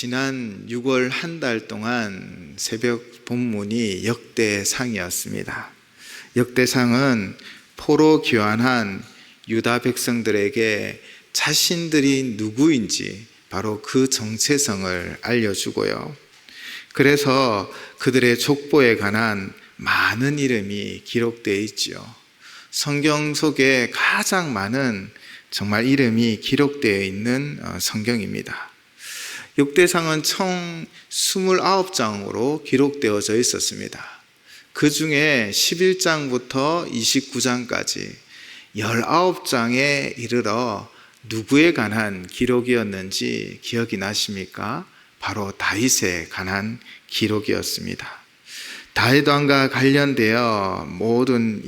지난 6월 한 달 동안 새벽 본문이 역대상이었습니다. 역대상은 포로 귀환한 유다 백성들에게 자신들이 누구인지 바로 그 정체성을 알려주고요. 그래서 그들의 족보에 관한 많은 이름이 기록되어 있지요. 성경 속에 가장 많은 정말 이름이 기록되어 있는 성경입니다. 역대상은 총 29장으로 기록되어져 있었습니다. 그 중에 11장부터 29장까지 19장에 이르러 누구에 관한 기록이었는지 기억이 나십니까? 바로 다윗에 관한 기록이었습니다. 다윗 왕과 관련되어 모든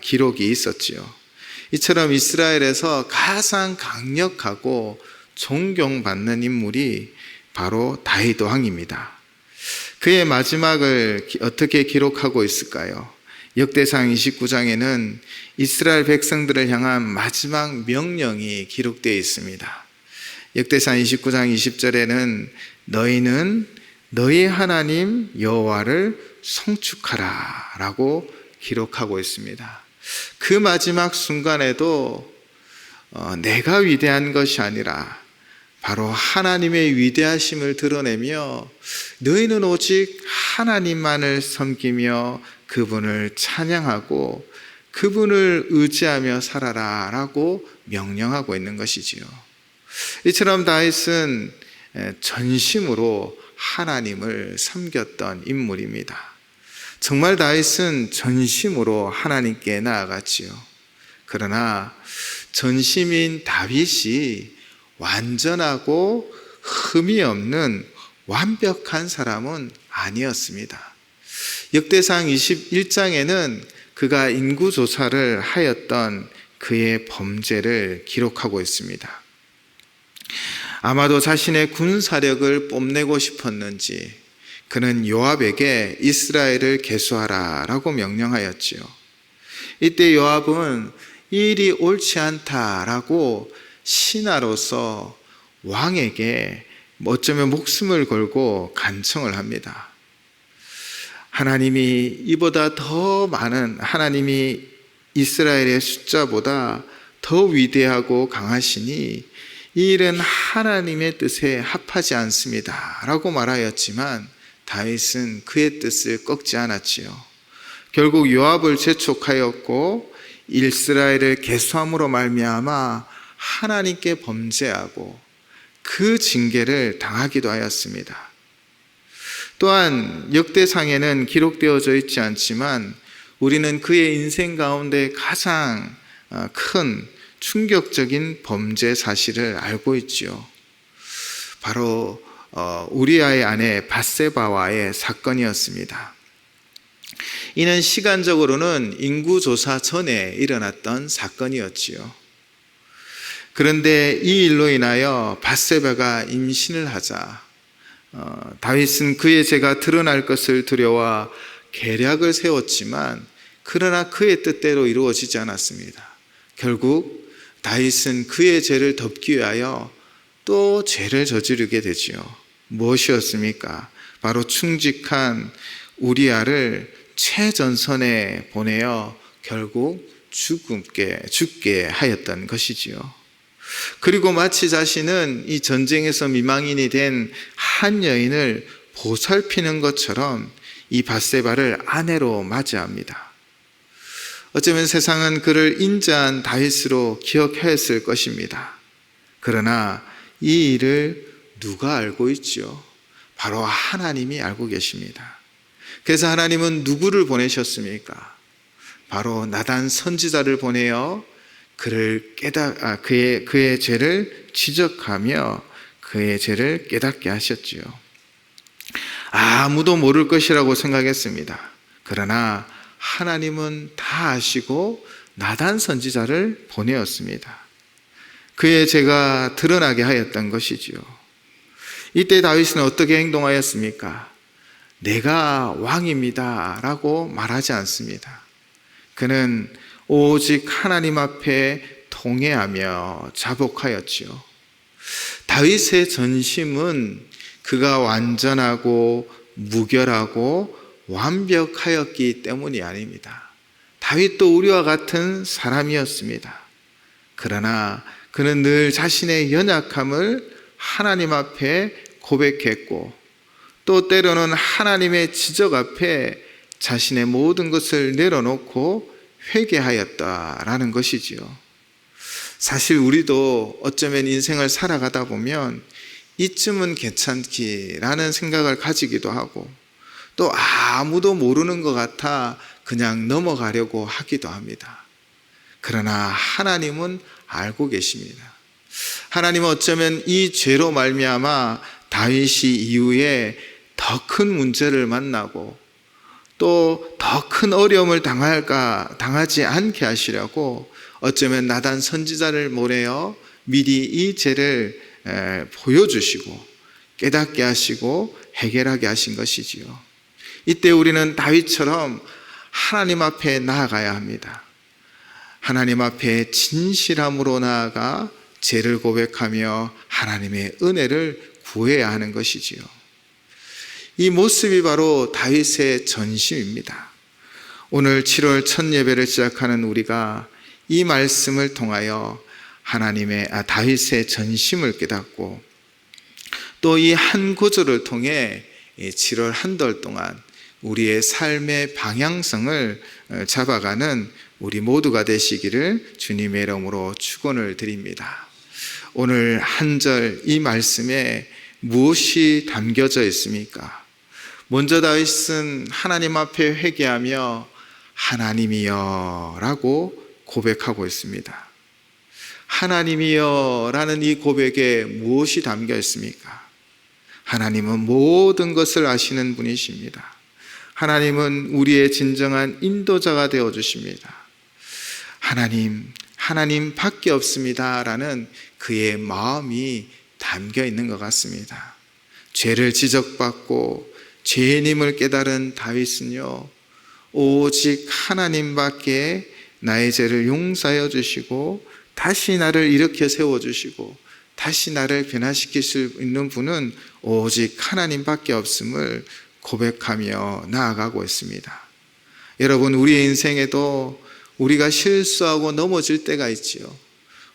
기록이 있었지요. 이처럼 이스라엘에서 가장 강력하고 존경받는 인물이 바로 다윗 왕입니다. 그의 마지막을 어떻게 기록하고 있을까요? 역대상 29장에는 이스라엘 백성들을 향한 마지막 명령이 기록되어 있습니다. 역대상 29장 20절에는 너희는 너희 하나님 여호와를 송축하라 라고 기록하고 있습니다. 그 마지막 순간에도 내가 위대한 것이 아니라 바로 하나님의 위대하심을 드러내며 너희는 오직 하나님만을 섬기며 그분을 찬양하고 그분을 의지하며 살아라 라고 명령하고 있는 것이지요. 이처럼 다윗은 전심으로 하나님을 섬겼던 인물입니다. 정말 다윗은 전심으로 하나님께 나아갔지요. 그러나 전심인 다윗이 완전하고 흠이 없는 완벽한 사람은 아니었습니다. 역대상 21장에는 그가 인구조사를 하였던 그의 범죄를 기록하고 있습니다. 아마도 자신의 군사력을 뽐내고 싶었는지 그는 요압에게 이스라엘을 계수하라 라고 명령하였지요. 이때 요압은 이 일이 옳지 않다라고 신하로서 왕에게 어쩌면 목숨을 걸고 간청을 합니다. 하나님이 이보다 더 많은, 하나님이 이스라엘의 숫자보다 더 위대하고 강하시니 이 일은 하나님의 뜻에 합하지 않습니다 라고 말하였지만 다윗은 그의 뜻을 꺾지 않았지요. 결국 요압을 재촉하였고 이스라엘을 계수함으로 말미암아 하나님께 범죄하고 그 징계를 당하기도 하였습니다. 또한 역대상에는 기록되어져 있지 않지만 우리는 그의 인생 가운데 가장 큰 충격적인 범죄 사실을 알고 있지요. 바로 우리아의 아내 밧세바와의 사건이었습니다. 이는 시간적으로는 인구조사 전에 일어났던 사건이었지요. 그런데 이 일로 인하여 밧세바가 임신을 하자 다윗은 그의 죄가 드러날 것을 두려워 계략을 세웠지만 그러나 그의 뜻대로 이루어지지 않았습니다. 결국 다윗은 그의 죄를 덮기 위하여 또 죄를 저지르게 되지요. 무엇이었습니까? 바로 충직한 우리아를 최전선에 보내어 결국 죽게 하였던 것이지요. 그리고 마치 자신은 이 전쟁에서 미망인이 된 한 여인을 보살피는 것처럼 이 밧세바를 아내로 맞이합니다. 어쩌면 세상은 그를 인자한 다윗으로 기억했을 것입니다. 그러나 이 일을 누가 알고 있지요? 바로 하나님이 알고 계십니다. 그래서 하나님은 누구를 보내셨습니까? 바로 나단 선지자를 보내어 그를 그의 죄를 지적하며 그의 죄를 깨닫게 하셨지요. 아무도 모를 것이라고 생각했습니다. 그러나 하나님은 다 아시고 나단 선지자를 보내었습니다. 그의 죄가 드러나게 하였던 것이지요. 이때 다윗은 어떻게 행동하였습니까? 내가 왕입니다 라고 말하지 않습니다. 그는 오직 하나님 앞에 통회하며 자복하였지요. 다윗의 전심은 그가 완전하고 무결하고 완벽하였기 때문이 아닙니다. 다윗도 우리와 같은 사람이었습니다. 그러나 그는 늘 자신의 연약함을 하나님 앞에 고백했고, 또 때로는 하나님의 지적 앞에 자신의 모든 것을 내려놓고 회개하였다라는 것이지요. 사실 우리도 어쩌면 인생을 살아가다 보면 이쯤은 괜찮기라는 생각을 가지기도 하고, 또 아무도 모르는 것 같아 그냥 넘어가려고 하기도 합니다. 그러나 하나님은 알고 계십니다. 하나님은 어쩌면 이 죄로 말미암아 다윗이 이후에 더 큰 문제를 만나고 또 더 큰 어려움을 당하지 않게 하시려고 어쩌면 나단 선지자를 보내어 미리 이 죄를 보여주시고 깨닫게 하시고 해결하게 하신 것이지요. 이때 우리는 다윗처럼 하나님 앞에 나아가야 합니다. 하나님 앞에 진실함으로 나아가 죄를 고백하며 하나님의 은혜를 구해야 하는 것이지요. 이 모습이 바로 다윗의 전심입니다. 오늘 7월 첫 예배를 시작하는 우리가 이 말씀을 통하여 다윗의 전심을 깨닫고 또 이 한 구절을 통해 7월 한 달 동안 우리의 삶의 방향성을 잡아가는 우리 모두가 되시기를 주님의 이름으로 축원을 드립니다. 오늘 한 절 이 말씀에 무엇이 담겨져 있습니까? 먼저 다윗은 하나님 앞에 회개하며 하나님이여 라고 고백하고 있습니다. 하나님이여 라는 이 고백에 무엇이 담겨 있습니까? 하나님은 모든 것을 아시는 분이십니다. 하나님은 우리의 진정한 인도자가 되어 주십니다. 하나님 밖에 없습니다 라는 그의 마음이 담겨 있는 것 같습니다. 죄를 지적받고 죄인임을 깨달은 다윗은요, 오직 하나님밖에 나의 죄를 용서하여 주시고 다시 나를 일으켜 세워주시고 다시 나를 변화시킬 수 있는 분은 오직 하나님밖에 없음을 고백하며 나아가고 있습니다. 여러분, 우리의 인생에도 우리가 실수하고 넘어질 때가 있지요.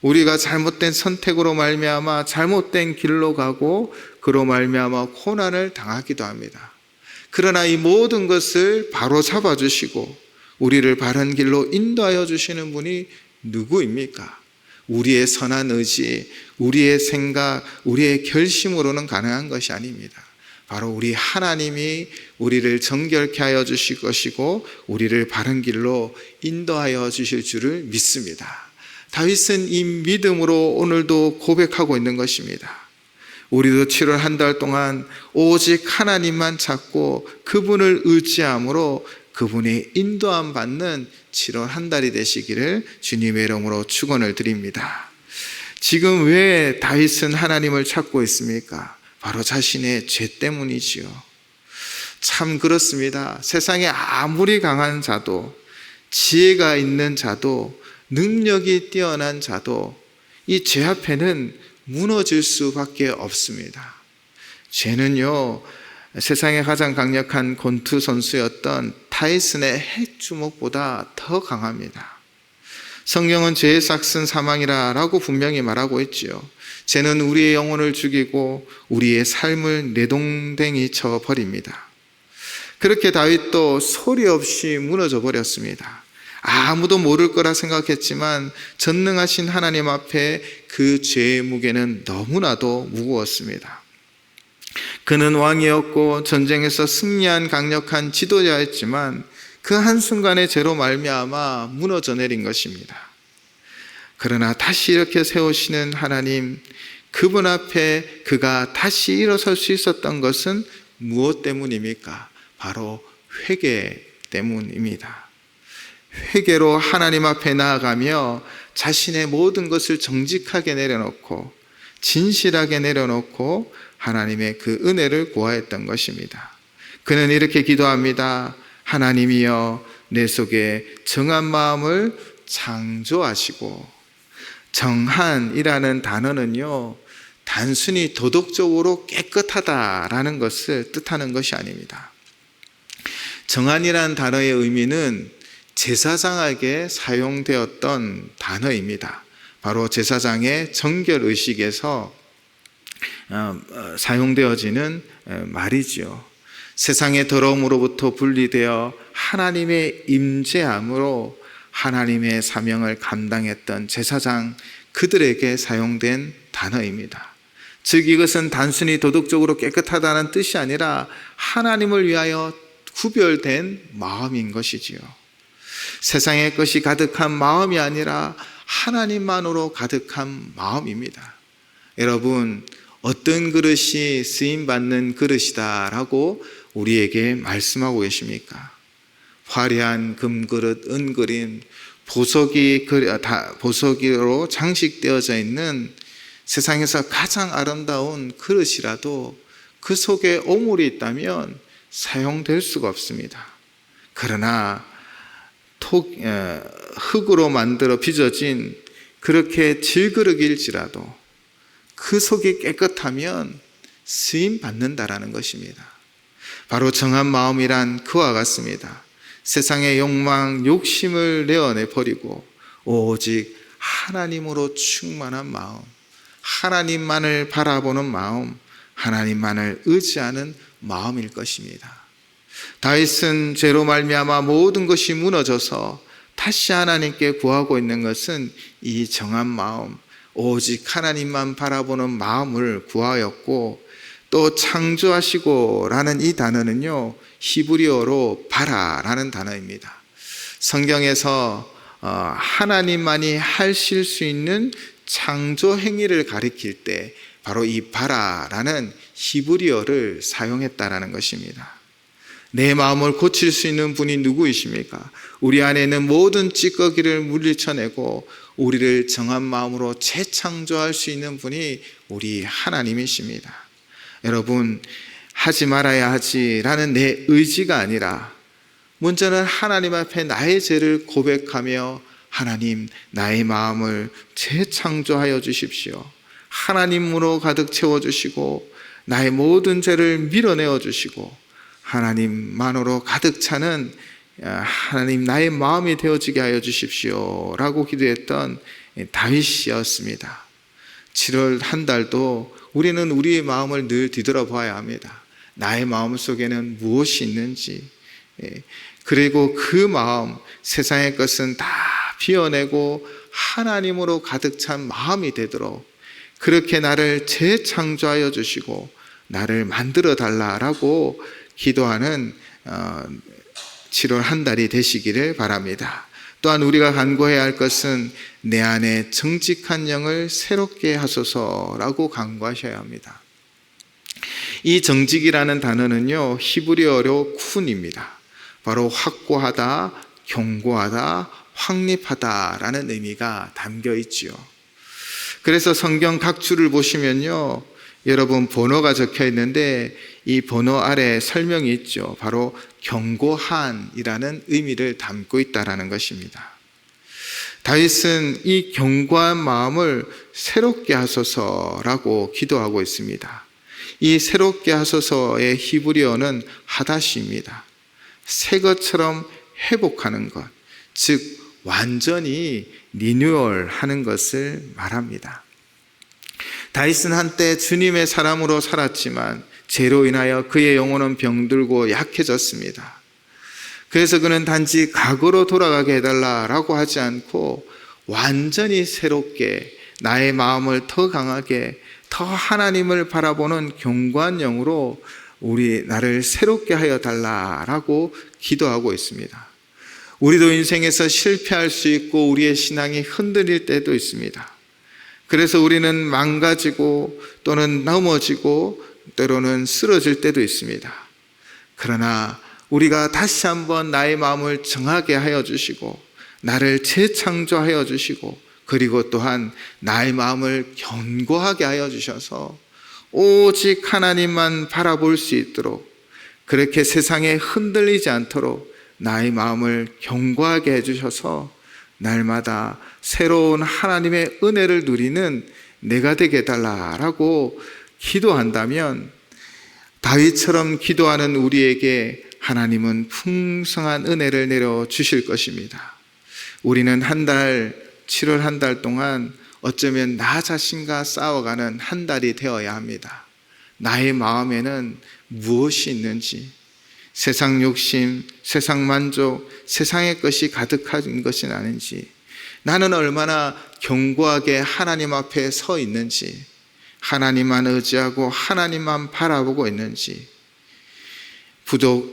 우리가 잘못된 선택으로 말미암아 잘못된 길로 가고 그로 말미암아 고난을 당하기도 합니다. 그러나 이 모든 것을 바로 잡아주시고 우리를 바른 길로 인도하여 주시는 분이 누구입니까? 우리의 선한 의지, 우리의 생각, 우리의 결심으로는 가능한 것이 아닙니다. 바로 우리 하나님이 우리를 정결케 하여 주실 것이고 우리를 바른 길로 인도하여 주실 줄을 믿습니다. 다윗은 이 믿음으로 오늘도 고백하고 있는 것입니다. 우리도 7월 한 달 동안 오직 하나님만 찾고 그분을 의지함으로 그분의 인도함 받는 7월 한 달이 되시기를 주님의 이름으로 축원을 드립니다. 지금 왜 다윗은 하나님을 찾고 있습니까? 바로 자신의 죄 때문이지요. 참 그렇습니다. 세상에 아무리 강한 자도, 지혜가 있는 자도, 능력이 뛰어난 자도 이 죄 앞에는 무너질 수밖에 없습니다. 죄는요, 세상에 가장 강력한 권투 선수였던 타이슨의 핵주먹보다 더 강합니다. 성경은 죄의 삭은 사망이라 라고 분명히 말하고 있지요. 죄는 우리의 영혼을 죽이고 우리의 삶을 내동댕이 쳐버립니다. 그렇게 다윗도 소리 없이 무너져 버렸습니다. 아무도 모를 거라 생각했지만 전능하신 하나님 앞에 그 죄의 무게는 너무나도 무거웠습니다. 그는 왕이었고 전쟁에서 승리한 강력한 지도자였지만 그 한순간의 죄로 말미암아 무너져 내린 것입니다. 그러나 다시 이렇게 세우시는 하나님, 그분 앞에 그가 다시 일어설 수 있었던 것은 무엇 때문입니까? 바로 회개 때문입니다. 회개로 하나님 앞에 나아가며 자신의 모든 것을 정직하게 내려놓고 진실하게 내려놓고 하나님의 그 은혜를 구하였던 것입니다. 그는 이렇게 기도합니다. 하나님이여 내 속에 정한 마음을 창조하시고, 정한이라는 단어는요, 단순히 도덕적으로 깨끗하다라는 것을 뜻하는 것이 아닙니다. 정한이라는 단어의 의미는 제사장에게 사용되었던 단어입니다. 바로 제사장의 정결의식에서 사용되어지는 말이지요. 세상의 더러움으로부터 분리되어 하나님의 임재함으로 하나님의 사명을 감당했던 제사장 그들에게 사용된 단어입니다. 즉 이것은 단순히 도덕적으로 깨끗하다는 뜻이 아니라 하나님을 위하여 구별된 마음인 것이지요. 세상의 것이 가득한 마음이 아니라 하나님만으로 가득한 마음입니다. 여러분, 어떤 그릇이 쓰임받는 그릇이다라고 우리에게 말씀하고 계십니까? 화려한 금그릇, 은그림, 보석으로 장식되어져 있는 세상에서 가장 아름다운 그릇이라도 그 속에 오물이 있다면 사용될 수가 없습니다. 그러나 흙으로 만들어 빚어진 그렇게 질그릇일지라도 그 속이 깨끗하면 쓰임 받는다라는 것입니다. 바로 정한 마음이란 그와 같습니다. 세상의 욕망, 욕심을 내어내 버리고 오직 하나님으로 충만한 마음, 하나님만을 바라보는 마음, 하나님만을 의지하는 마음일 것입니다. 다윗은 죄로 말미암아 모든 것이 무너져서 다시 하나님께 구하고 있는 것은 이 정한 마음, 오직 하나님만 바라보는 마음을 구하였고, 또 창조하시고 라는 이 단어는요, 히브리어로 바라라는 단어입니다. 성경에서 하나님만이 하실 수 있는 창조 행위를 가리킬 때 바로 이 바라라는 히브리어를 사용했다라는 것입니다. 내 마음을 고칠 수 있는 분이 누구이십니까? 우리 안에 있는 모든 찌꺼기를 물리쳐내고 우리를 정한 마음으로 재창조할 수 있는 분이 우리 하나님이십니다. 여러분, 하지 말아야 하지라는 내 의지가 아니라 먼저는 하나님 앞에 나의 죄를 고백하며 하나님, 나의 마음을 재창조하여 주십시오. 하나님으로 가득 채워주시고 나의 모든 죄를 밀어내어 주시고 하나님만으로 가득 차는 하나님 나의 마음이 되어지게 하여 주십시오 라고 기도했던 다윗이었습니다. 7월 한 달도 우리는 우리의 마음을 늘 뒤돌아봐야 합니다. 나의 마음 속에는 무엇이 있는지, 그리고 그 마음, 세상의 것은 다 비워내고 하나님으로 가득 찬 마음이 되도록 그렇게 나를 재창조하여 주시고 나를 만들어 달라라고 기도하는 7월 한 달이 되시기를 바랍니다. 또한 우리가 간구해야 할 것은 내 안에 정직한 영을 새롭게 하소서라고 간구하셔야 합니다. 이 정직이라는 단어는요, 히브리어로 쿤입니다. 바로 확고하다, 견고하다, 확립하다라는 의미가 담겨 있지요. 그래서 성경 각 줄을 보시면요, 여러분 번호가 적혀 있는데 이 번호 아래에 설명이 있죠. 바로 견고한이라는 의미를 담고 있다라는 것입니다. 다윗은 이 견고한 마음을 새롭게 하소서라고 기도하고 있습니다. 이 새롭게 하소서의 히브리어는 하다시입니다. 새 것처럼 회복하는 것, 즉 완전히 리뉴얼하는 것을 말합니다. 다윗은 한때 주님의 사람으로 살았지만 죄로 인하여 그의 영혼은 병들고 약해졌습니다. 그래서 그는 단지 과거로 돌아가게 해달라라고 하지 않고 완전히 새롭게 나의 마음을 더 강하게 더 하나님을 바라보는 견고한 영으로 나를 새롭게 하여 달라라고 기도하고 있습니다. 우리도 인생에서 실패할 수 있고 우리의 신앙이 흔들릴 때도 있습니다. 그래서 우리는 망가지고 또는 넘어지고 때로는 쓰러질 때도 있습니다. 그러나 우리가 다시 한번 나의 마음을 정하게 하여 주시고 나를 재창조하여 주시고 그리고 또한 나의 마음을 견고하게 하여 주셔서 오직 하나님만 바라볼 수 있도록 그렇게 세상에 흔들리지 않도록 나의 마음을 견고하게 해주셔서 날마다 새로운 하나님의 은혜를 누리는 내가 되게 해달라라고 기도한다면 다윗처럼 기도하는 우리에게 하나님은 풍성한 은혜를 내려주실 것입니다. 우리는 7월 한 달 동안 어쩌면 나 자신과 싸워가는 한 달이 되어야 합니다. 나의 마음에는 무엇이 있는지, 세상 욕심, 세상 만족, 세상의 것이 가득한 것이 아닌지, 나는 얼마나 견고하게 하나님 앞에 서 있는지, 하나님만 의지하고 하나님만 바라보고 있는지,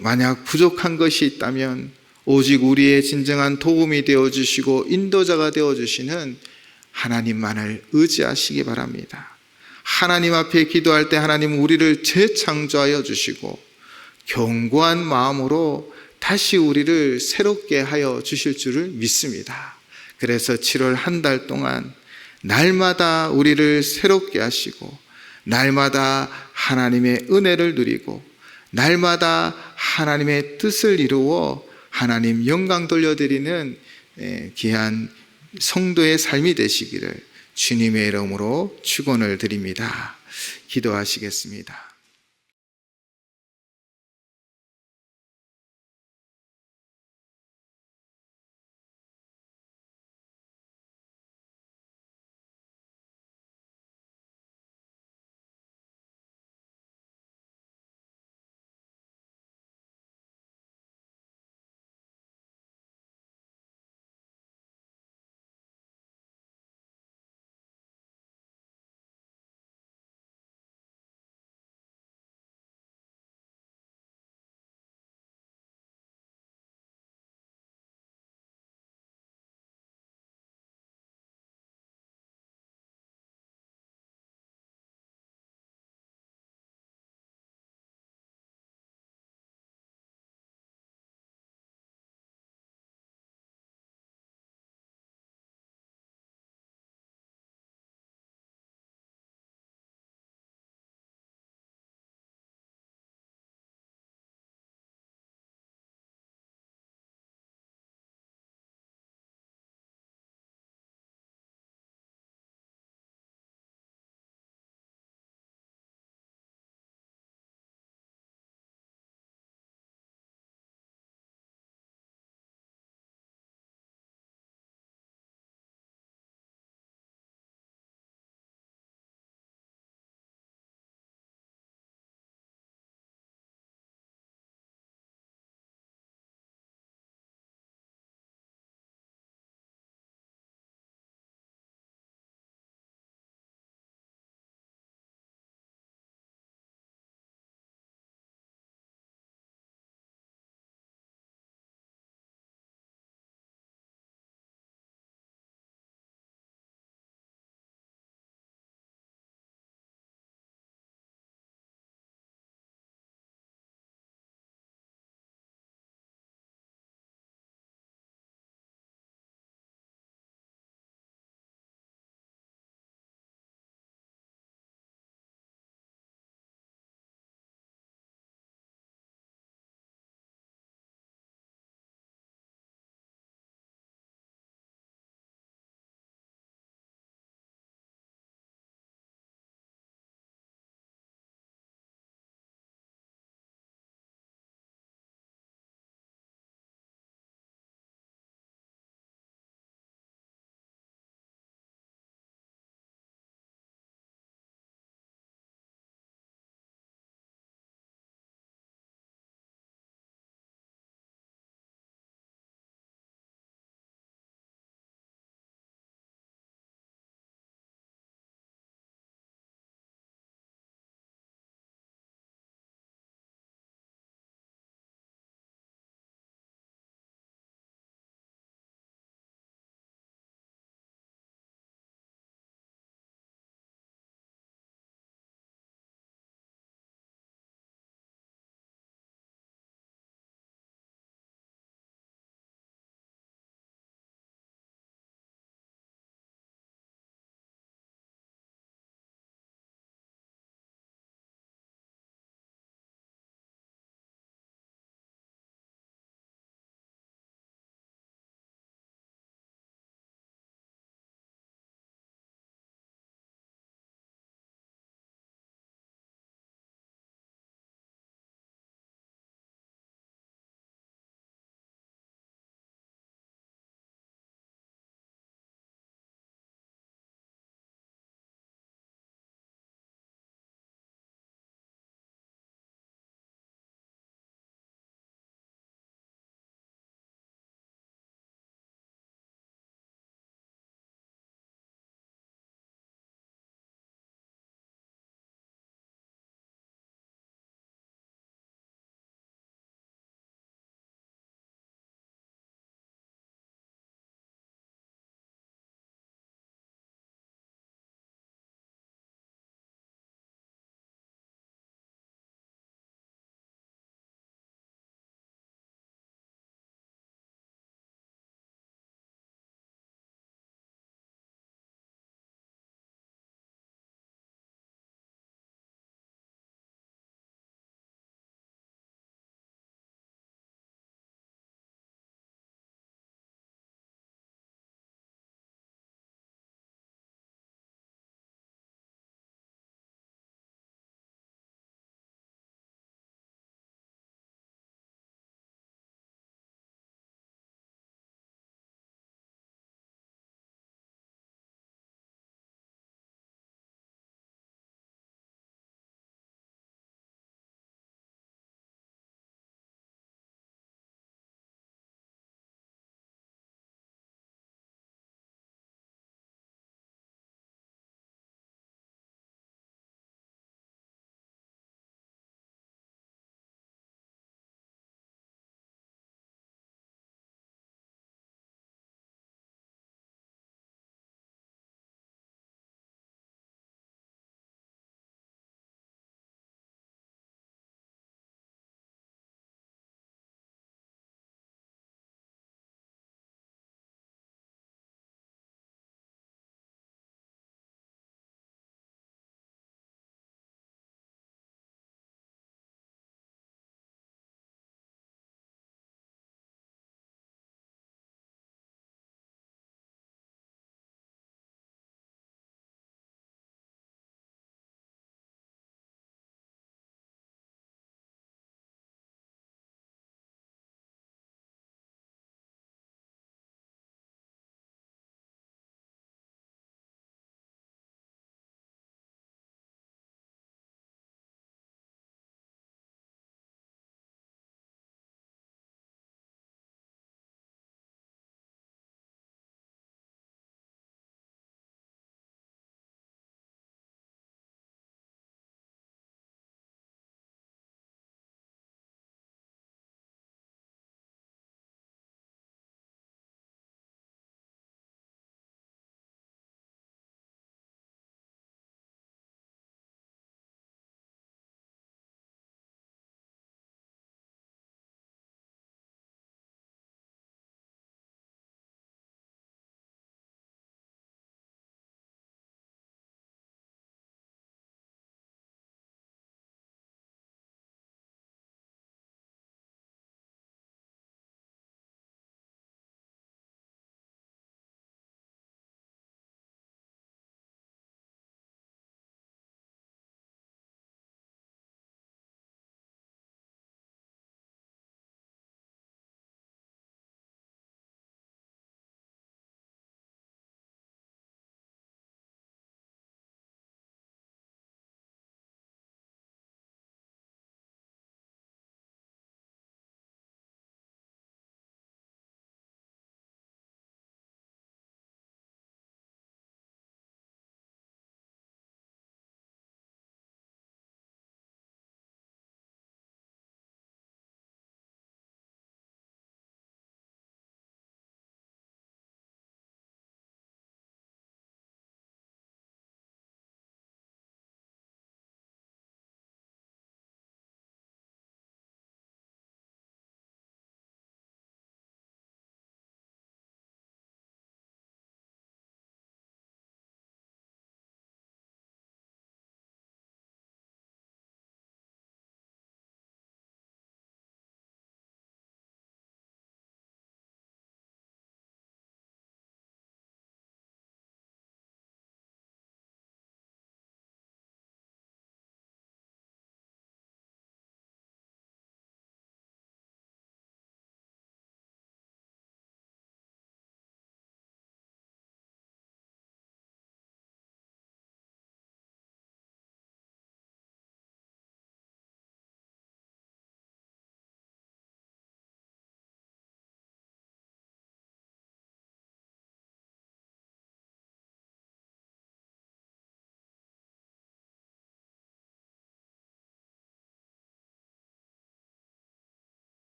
만약 부족한 것이 있다면 오직 우리의 진정한 도움이 되어주시고 인도자가 되어주시는 하나님만을 의지하시기 바랍니다. 하나님 앞에 기도할 때 하나님은 우리를 재창조하여 주시고 견고한 마음으로 다시 우리를 새롭게 하여 주실 줄을 믿습니다. 그래서 7월 한 달 동안 날마다 우리를 새롭게 하시고 날마다 하나님의 은혜를 누리고 날마다 하나님의 뜻을 이루어 하나님 영광 돌려드리는 귀한 성도의 삶이 되시기를 주님의 이름으로 축원을 드립니다. 기도하시겠습니다.